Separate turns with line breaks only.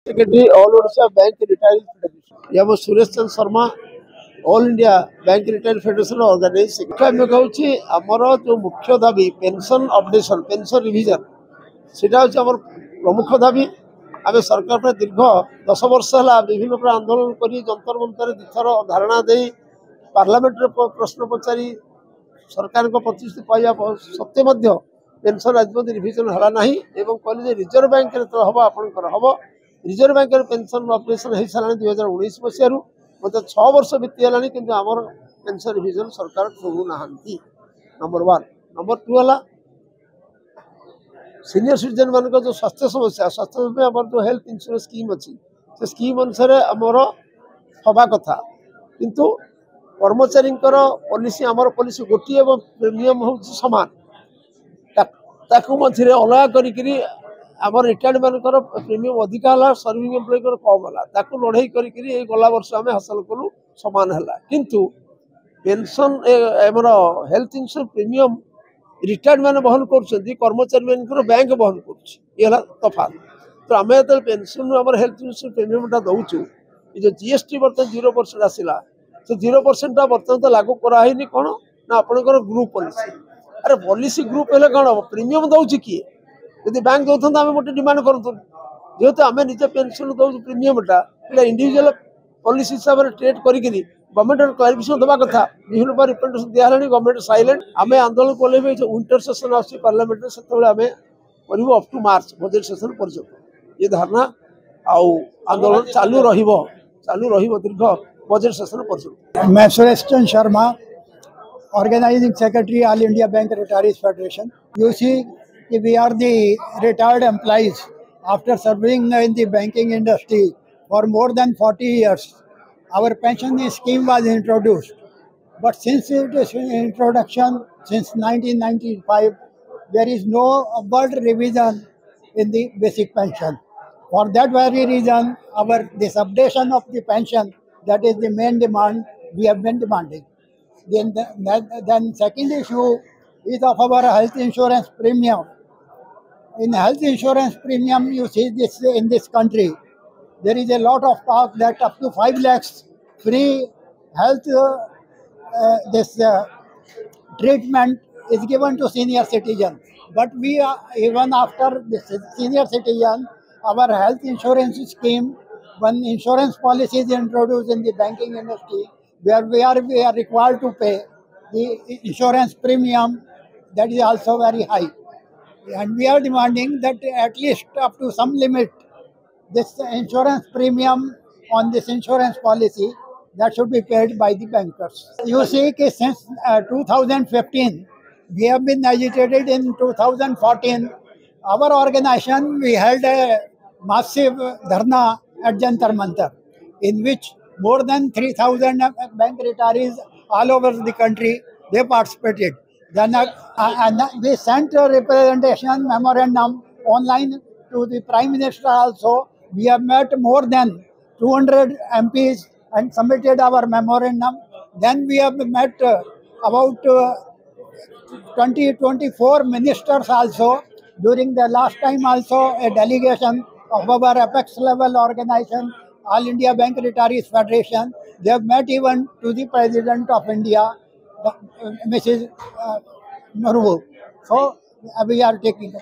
Secretary all Odisha bank retired federation या Suresh Chandra Sharma all India bank retired federation organise आम कहूँ आमर जो मुख्य दाबी पेंशन अपडेशन पेंशन रिविजन सीटा हूँ आम प्रमुख दाबी आम सरकार पर दीर्घ 10 वर्ष है विभिन्न प्रकार आंदोलन कर जंतर मंतर दुथर धारणा दे पार्लियामेंट प्रश्न पचारि सरकार को प्रतिश्रुति पाइबा सत्वे पेंशन आज रिविजन है ना कहले रिजर्व बैंक हम आपंकर हम रिजर्व बैंक पेंशन ऑपरेशन हो सारा 2019 मसीह मतलब 6 वर्ष बीतीगला कि आमर पेंशन रिविजन सरकार करूना नंबर 1 नंबर 2 है सीनियर सिटीजन मान जो स्वास्थ्य समस्या आम जो हेल्थ इंश्योरेंस स्कीम अच्छी से स्कीम अनुसार आमर हवा कथा किंतु कर्मचारी पॉलिसी आमर पॉलिसी गोटे प्रीमियम हूँ सामान मझे अलग करी आम रिटायर्ड मानकर प्रीमियम अधिका है सर्विंग एम्प्लॉय कम है लड़े कर गला वर्ष आम हासिल कलु सामान है किंतु पेंशन आमर हेल्थ इंश्योरेंस प्रीमियम रिटायर्ड मैंने बहन कर्मचारी मान बैंक बहन कर तफात तो आम जो पेंशन आम हेल्थ इंश्योरेंस प्रीमियमटा दौचु जो जीएसटी बर्तमान 0% आसला से 0% बर्तमान तो लागू कराई कौन ना आपंकर ग्रुप पॉलिसी अरे पॉलिसी ग्रुप है कौन हम प्रीमियम दौर किए यदि बैंक दौरान आम गोटे डिमांड करूँ जेहेतु आम निजे पेंशन दौ प्रीमियमटा इंडिविजुअल पॉलिसी हिसाब से ट्रेड करी गवर्नमेंट क्लारिफिकेशन देवा कथा विभिन्न प्रकार रिप्रेजेंटेशन दिया गवर्नमेंट साइलेंट आम आंदोलन कले विंटर सेशन आस पार्लियामेंट से आम करूँ up to March budget session पर्यटन ये धारणा आंदोलन चालू दीर्घ बजेट सेशन पर्यटन।
मैं Suresh Chandra Sharma organising secretary all India bank retirees federation. You see, we are the retired employees after serving in the banking industry for more than 40 years. Our pension scheme was introduced, but since its introduction since 1995, there is no upward revision in the basic pension. For that very reason, this updation of the pension, that is the main demand we have been demanding. Then second issue is of our health insurance premium. In health insurance premium, you see this in this country, there is a lot of talk that up to 5 lakhs free health treatment is given to senior citizens. But we are, even after this senior citizen, our health insurance scheme, when insurance policy is introduced in the banking industry, where we are required to pay the insurance premium, that is also very high. And we are demanding that at least up to some limit, this insurance premium on this insurance policy, that should be paid by the bankers. You see, since 2015, we have been agitated. In 2014, our organization, we held a massive dharna at Jantar Mantar, in which more than 3,000 bank retirees all over the country, they participated. Then we sent a representation memorandum online to the Prime Minister also. We have met more than 200 MPs and submitted our memorandum. Then we have met about 24 ministers also. During the last time also, a delegation of our apex level organization, All India Bank Retirees Federation, they have met even to the President of India, Mrs. Murmu. So we are taking